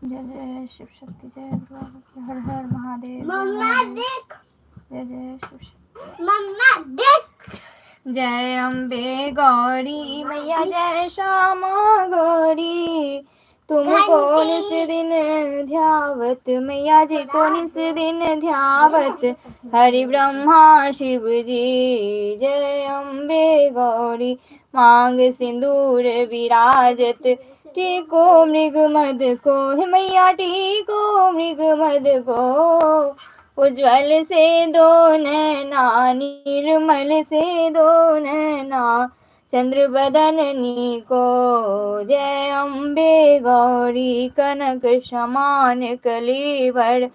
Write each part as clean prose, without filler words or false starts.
जय जय शिव शक्ति, जय गुरु बाबा की, हर हर महादेव। मम्मा देख, जय जय शिव शक्ति, मम्मा देख। जय अम्बे गौरी मैया, जय श्यामा गौरी, तुमको निस दिन ध्यावत मैया जी को निस दिन ध्यावत, हरि ब्रह्मा शिव जी। जय अम्बे गौरी मांग सिंदूर विराजत, टीको मृग मद को मैया, टीको मृग मद को, उज्ज्वल से दो नैना निर्मल से दो नैना, चंद्र बदननी को। जय अम्बे गौरी कनक समान कलेवर,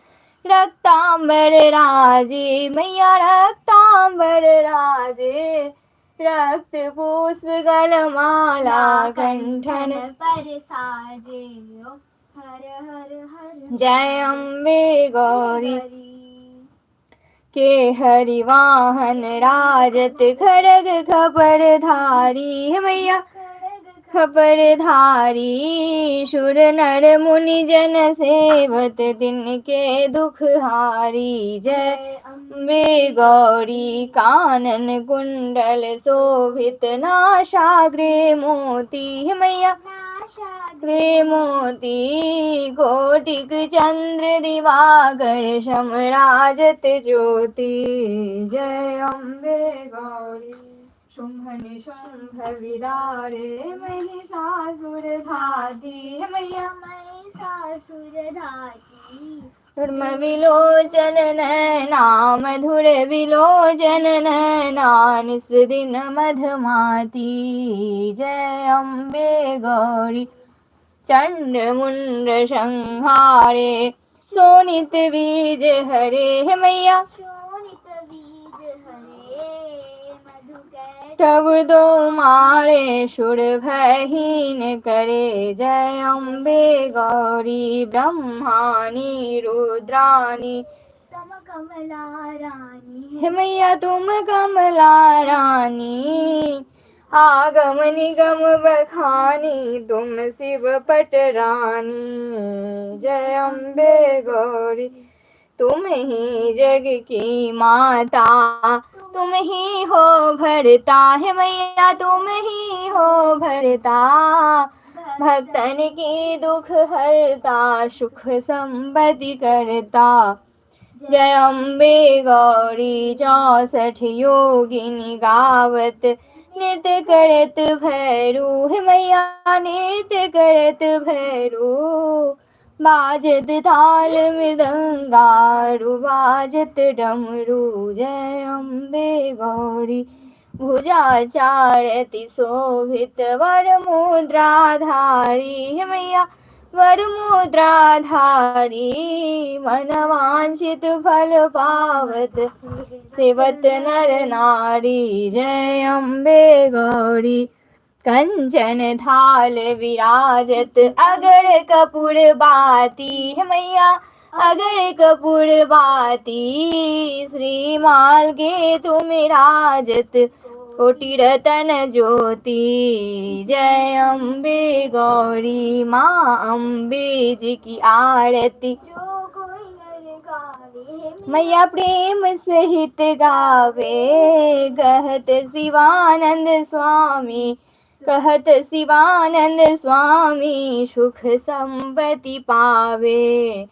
रक्तांबर राजे मैया रक्तांबर राजे, रक्त पुष्प गलमाला कंठन पर साजे। हर हर हर जय अम्बे गौरी के हरिवाहन राजत, खड़ग खबर धारी मैया खबर धारी, सुर नर मुनि जन सेवत दिन के दुख हारी। जय अम्बे गौरी कानन कुंडल शोभित, नासाग्रे मोती मैया ग्रे मोती, कोटिक चंद्र दिवाकर समराजत ज्योति। जय अम्बे गौरी शुंभ निशुंभ विदारे, महिषासुर धाती मैया महिषासुर धाती, धर्म विलोचन नैना मधुर विलोचन नैना, निस दिन मधमाती। जय अम्बे गौरी चंड मुंड संहारे, सोनित बीज हरे मैया सोनित बीज हरे, तब दो मारे सुर भहीन करे। जय अम्बे गौरी ब्रह्मानी रुद्रानी, तुम कमला रानी मैया तुम कमला रानी, आगम निगम बखानी तुम शिव पटरानी। जय अम्बे गौरी तुम ही जग की माता, तुम ही हो भरता है मैया तुम ही हो भरता, भक्तन की दुख हरता सुख संपत्ति करता। जय अम्बे गौरी 64 योगिनी गावत, नृत्य करत भैरू मैया नृत्य करत भैरू, बाजत ताल मृदंगारू बाजत डमरू। जय अम्बे गौरी भुजा चारति शोभित, वर मुद्राधारी मैया वर मुद्राधारी, मन वांछित फल पावत सेवत नर नारी। जय अम्बे गौरी कंचन थाल विराजत, अगर कपूर बाती है मैया अगर कपूर बाती, श्रीमाल के तुम राजत कोटि रतन ज्योति। जय अम्बे गौरी माँ अम्बे जी की आरती, जो कोई नर गावे मैया प्रेम सहित गावे, कहत शिवानंद स्वामी कहत शिवानंद स्वामी, सुख संपत्ति पावे।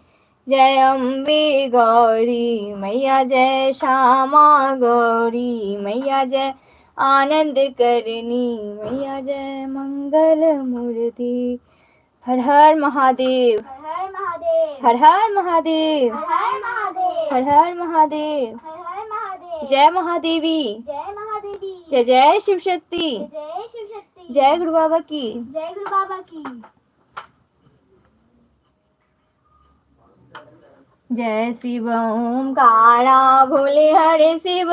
जय अम्बे गौरी मैया जय श्यामा गौरी मैया, जय आनंद करनी मैया, जय मंगल मूर्ति। हर हर महादेव, हर हर महादेव, हर हर महादेव, हर हर महादेव, हर हर महादेव। जय महादेवी, जय महादेवी, जय जय शिव शक्ति, जय शिव शक्ति, जय गुरु बाबा की, जय गुरु बाबा की। जय शिव ओंकारा भोले हरे शिव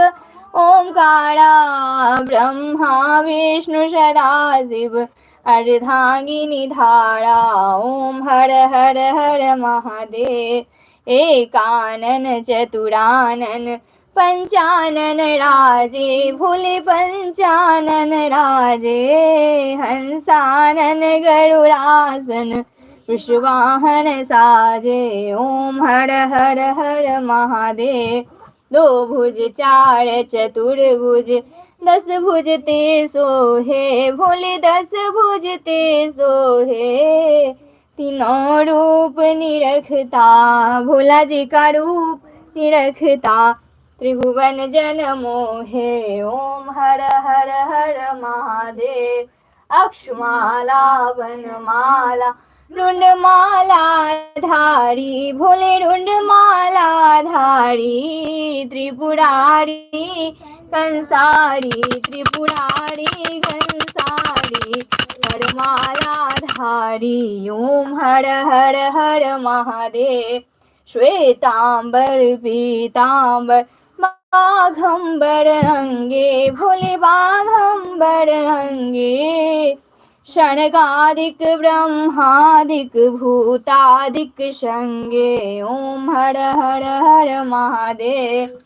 ओंकारा, ब्रह्मा विष्णु सदा शिव अर्धांगिनी धारा। ओम हर हर हर महादेव, एकानन चतुरानन पंचानन राजे, भोले पंचानन राजे, हंसानन गरुड़ासन विश्ववाहन साजे। ओम हर हर हर महादेव। दो भुज चार चतुर्भुज, 10 भुज ते सोहे। भोले 10 भुज ते सोहे। तीनों रूप निरखता, भोला जी का रूप निरखता। त्रिभुवन जन मोहे। ओम हर हर हर महादेव। अक्षमाला वनमाला रुंडमाला धारी। भोले रुंडमाला धारी। त्रिपुरारी कंसारी, त्रिपुरारी कंसारी, वरमाला धारी। ओम हर हर हर महादेव। श्वेतांबर पीतांबर बाघंबर अंगे। भोले बाघंबर अंगे। शनकादिक ब्रह्मादिक भूतादिक संगे। ओम हर हर हर महादेव।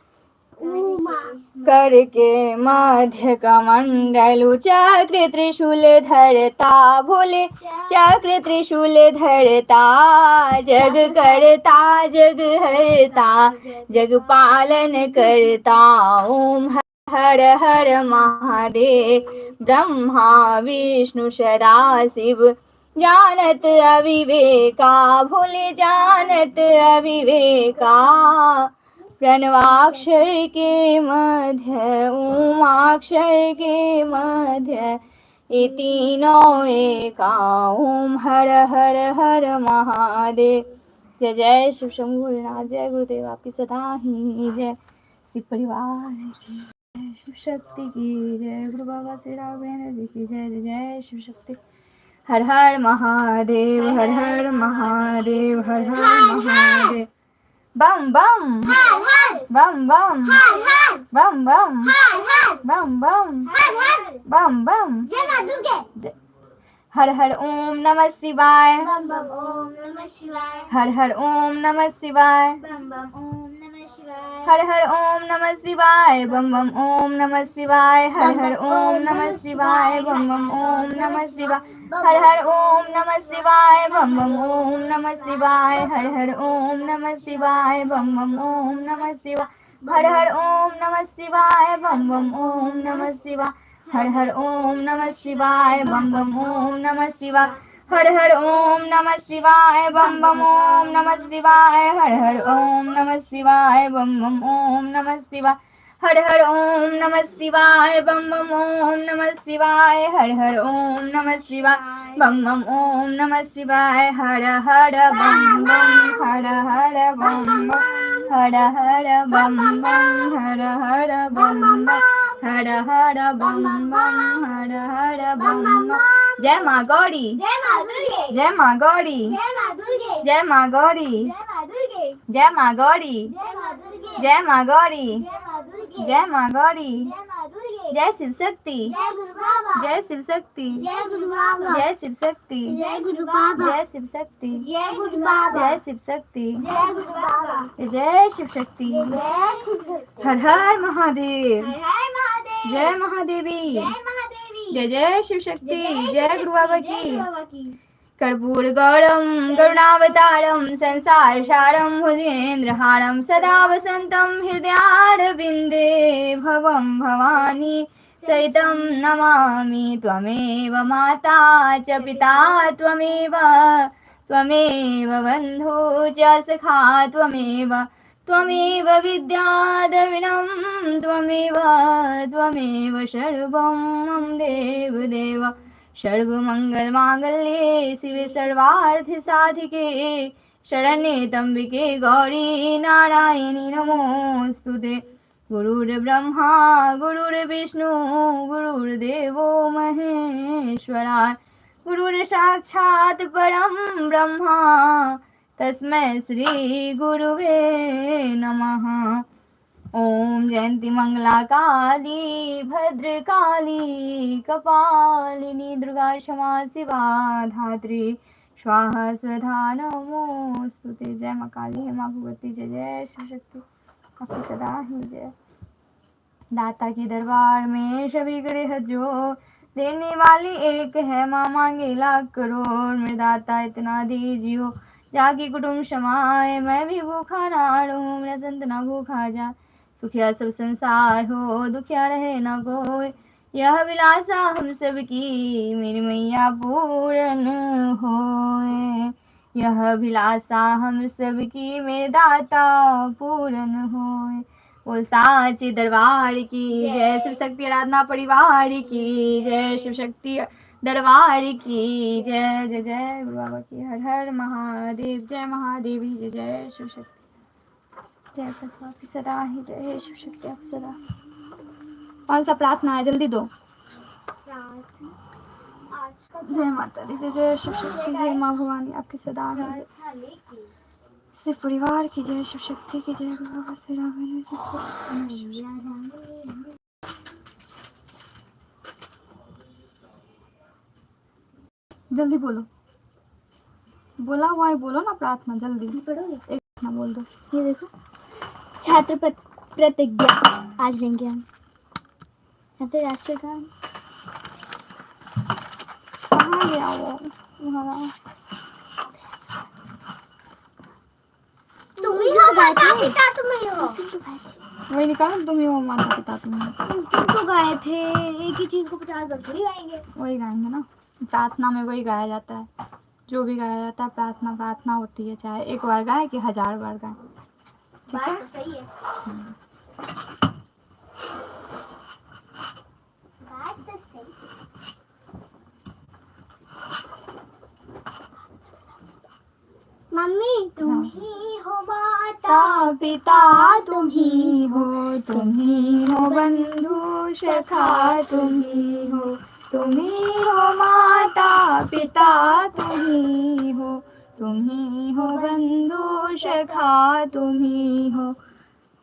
करके मध्य कमंडलु चक्र त्रिशूल धरता। भोले चक्र त्रिशूल धरता। जग करता जग हरता, जग पालन करता। ओम हर हर महादेव। ब्रह्मा विष्णु सदा शिव, जानत अविवेका। भोले जानत अविवेका। प्रणवाक्षर के मध्य, ओमाक्षर के मध्य, ये तीनों एका। ओम हर हर हर महादेव। जय जय शिव शंभु भोलेनाथ। जय गुरुदेव आपकी सदा ही जय। शिव परिवार की जय, शिव शक्ति की जय, गुरु बाबा श्री राघवेंद्र जी की जय। जय जय शिव शक्ति। हर हर महादेव, हर हर महादेव, हर हर महादेव। बम बम बम बम बम बम बम बम बम बम। जय मां दुर्गे। हर हर ओम नमः शिवाय। बम बम ओम नमः शिवाय। हर हर ओम नमः शिवाय। बम बम ओम नमः शिवाय। हर हर ओम नमः शिवाय। बम बम ओम नमः शिवाय। हर हर ओम नमः शिवाय। बम बम ओम नमः शिवाय। हर हर ओम नमः शिवाय। बम बम ओम नमः शिवाय। हर हर ओम नमः शिवाय। बम बम ओम नमः शिवाय। हर हर ओम नमः शिवाय। बम बम ओम नमः शिवाय। हर हर ओम नमः शिवाय। बम बम ओम नमः शिवाय। हर हर ओम नमः शिवाय। बम बम ओम नमः शिवाय। हर हर ओम नमः शिवाय। बम बम ओम नमः शिवाय। हर हर ओम नमः शिवाय। बम बम ओम नमः शिवाय। हर हर ओम नमः शिवाय। बम बम ओम नमः शिवाय। हर हर बम बम, हर हर बम बम, हर हर बम बम, हर हर बम बम, हर हर बम बम, हर हर बम बम। जय माँ गौरी। जय माँ दुर्गे। जय माँ गौरी। जय माँ दुर्गे। जय माँ गौरी। जय माँ दुर्गे। जय माँ गौरी। जय माँ दुर्गे। जय माँ गौरी। जय माँ दुर्गे। जय माँ गौरी। जय माँ दुर्गे। जय शिव शक्ति। जय गुरु बाबा। जय शिव शक्ति। जय गुरु बाबा। जय शिव शक्ति। जय गुरु बाबा। जय शिव शक्ति। जय गुरु बाबा। जय शिव शक्ति। जय गुरु बाबा। जय शिव शक्ति। हर हर महादेव। हर हर महादेव। जय महादेवी। जय महादेवी। जय जय शिव शक्ति। जय गुरु बाबा की। कर्पूर गौरम करुणावतारम संसार सारम भुजेन्द्रहारम सदा वसंतम हृदयारविंदे भवम भवानी सहितं नमामि। त्वमेव माता च पिता त्वमेव, त्वमेव बन्धु च सखा त्वमेव, त्वमेव विद्या द्रविणं त्वमेव, त्वमेव सर्वं मम देवदेव। सर्वमंगलमांगल्ये शिवे सर्वार्थ साधिके शरण्ये त्र्यंबके गौरी नारायणी नमोस्तुते। गुरुर्ब्रह्मा गुरुर्विष्णु गुरुर्देवो महेश्वरा, गुरुर्साक्षात् परं ब्रह्मा तस्मै श्री गुरुवे नमः। ओम जयंती मंगला काली भद्रकाली कपालिनी दुर्गा क्षमा शिवा धात्री स्वाहा स्वधा नमोस्तुते। जय माँ काली है माँ भगवती। जय जय शिव शक्ति आपकी सदा ही जय। दाता के दरबार में सभी गृह जो देने वाली एक है, माँ मांगे लाख करोड़, मृदाता इतना दीजियो जाकी कुटुम्ब समाए। मैं भी भूखा ना रहूं, मेरा संत ना भूखा जाए। सुखिया सब संसार हो, दुखिया रहे ना कोई, यह विलासा हम सबकी, मेरी मैया पूरन होए। यह अभिलाषा हम सबकी, मेरे दाता पूरन होए। वो साची दरबार की जय, शिव शक्ति आराधना परिवार की जय, शिव शक्ति दरबार की जय। जय जय बाबा की, हर हर महादेव। जय महादेवी, जय जय शिव शक्ति। जय प्रभु की सदा ही जय, शिव शक्ति आप सदा। कौन सा प्रार्थना है, जल्दी दो। जय माता दी, जय जय शिव शक्ति। जय माँ भवानी आपकी सदा है, शिव परिवार की जय, शिव शक्ति की जय, बाबा श्री राम। जल्दी बोलो, बोला हुआ है, बोलो ना प्रार्थना जल्दी। पढ़ोगे? एक ना बोल दो। ये देखो, छात्र प्रतिज्ञा आज लेंगे हम, या फिर राष्ट्रगान। कहाँ गया वो तुम्हारा? तुम ही हो माता पिता, तुम ही हो। वही निकाल, तुम ही हो माता पिता, तुम ही तो गाए थे। एक ही चीज को 50 बार थोड़ी गाएंगे। वही गाएंगे ना, प्रार्थना में वही गाया जाता है, जो भी गाया जाता है प्रार्थना प्रार्थना होती है, चाहे एक बार गाए कि 1000 बार गाए। बात तो सही है। बात तो सही। मम्मी तुम ही हो माता पिता, तुम ही हो, तुम ही हो बंधु सखा, तुम ही हो, तुम ही हो माता पिता, तुम ही हो, तुम ही हो बंधु सखा, तुम ही हो,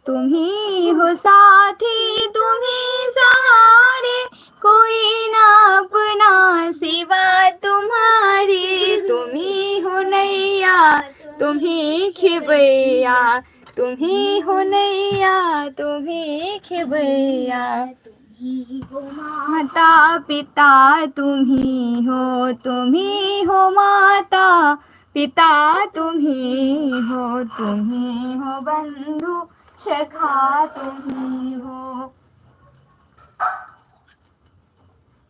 तुम ही हो साथी, तुम ही सहारे, कोई ना अपना सिवा तुम्हारी। तुम ही हो नैया, तुम ही खेवैया, तुम ही हो नैया, तुम ही खेवैया। माता पिता तुम ही हो, तुम ही हो माता पिता, तुम ही हो, तुम ही हो बंधु सखा, तुम ही हो।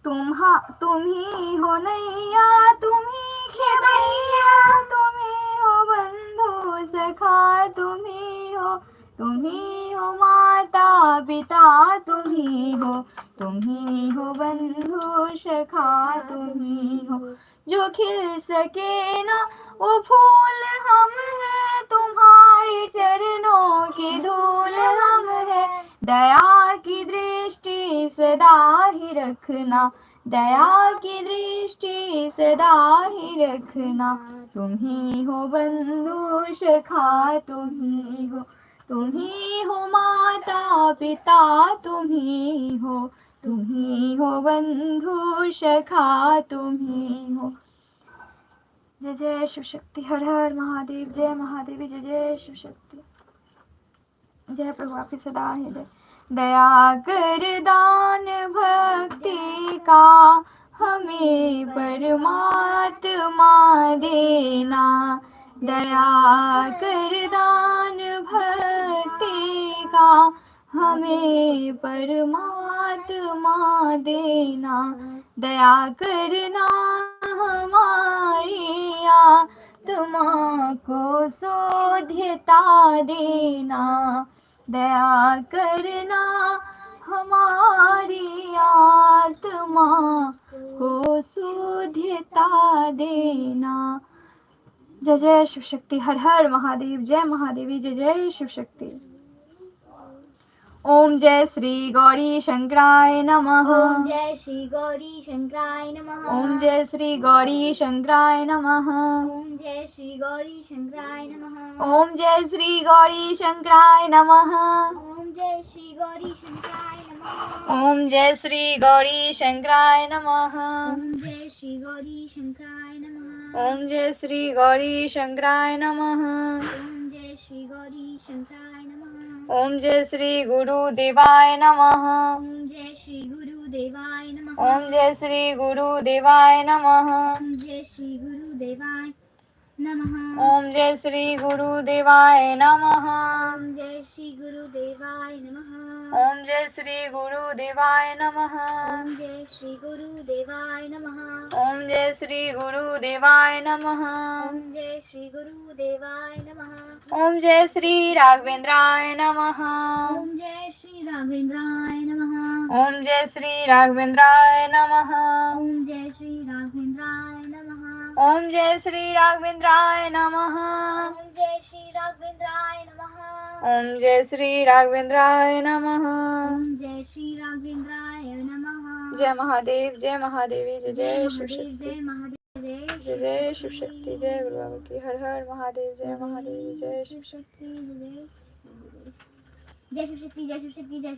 तुम ही हो नैया, तुम ही खेवैया, तुम ही हो बंधु सखा, तुम ही हो, तुम ही हो माता पिता, तुम ही हो, तुम ही हो बंधु सखा, तुम ही हो। जो खिल सके ना वो फूल हम हैं, तुम्हारे चरणों की धूल हम हैं। दया की दृष्टि सदा ही रखना, दया की दृष्टि सदा ही रखना। तुम ही हो बंधु सखा, तुम ही हो, तुम ही हो माता पिता, तुम ही हो, तुम ही हो बंधु सखा, तुम ही हो। जय जय शिव शक्ति, हर हर महादेव। जय महादेवी, जय जय शिव शक्ति। जय प्रभु आपकी सदा है जय। दया कर दान भक्ति का हमें परमात्मा देना, दया कर दान भक्ति का हमें परमात्मा देना। दया करना हमारी आत्मा को शोध्यता देना, दया करना हमारी आत्मा को शुद्धता देना। जय जय शिव शक्ति, हर हर महादेव। जय महादेवी, जय जय शिव शक्ति। ओम जय श्री गौरी शंकराय नमः। ओम जय श्री गौरी शंकराय नमः। ओम जय श्री गौरी शंकराय नमः। ओम जय श्री गौरी शंकराय नमः। ओम जय श्री गौरी शंकराय नमः। ओम जय श्री गौरी शंकराय नमः। ओम जय श्री गौरी शंकराय नमः। ओम जय श्री गौरी शंकराय नमः। ओम जय श्री गौरी शंकराय नमः। ओम जय श्री गौरी शंकराय नमः। ओम जय श्री गुरुदेवाय नमः। ओम जय श्री गुरु गुरुदेवाय नमः ओम जय श्री गुरुदेवाय नमः ओम जय श्री गुरुदेवाय नमः ओम जय श्री गुरुदेवाय नमः ओम जय श्री गुरुदेवाय नमः ओम जय श्री गुरुदेवाय नमः ओम जय श्री गुरुदेवाय नमः ओम जय श्री गुरुदेवाय नमः ओम जय श्री गुरुदेवाय नमः ओम जय श्री राघवेंद्राय नमः ओम जय श्री राघवेंद्राय नमः ओम जय श्री राघवेंद्राय नमः ओम जय श्री राघवेंद्राय नमः ओम जय श्री राघवेंद्राय नमः ओम जय श्री राघवेंद्राय नमः ओम जय श्री राघवेंद्राय नमः ओम जय श्री राघवेंद्राय नमः जय महादेव जय महादेवी जय जय शिव महादेव शक्ति जय महादेव जय जय शिव शक्ति जय गुरु बाबा की हर हर महादेव जय महादेव जय शिव शिव शक्ति जय शिव शक्ति जय शिव शक्ति जय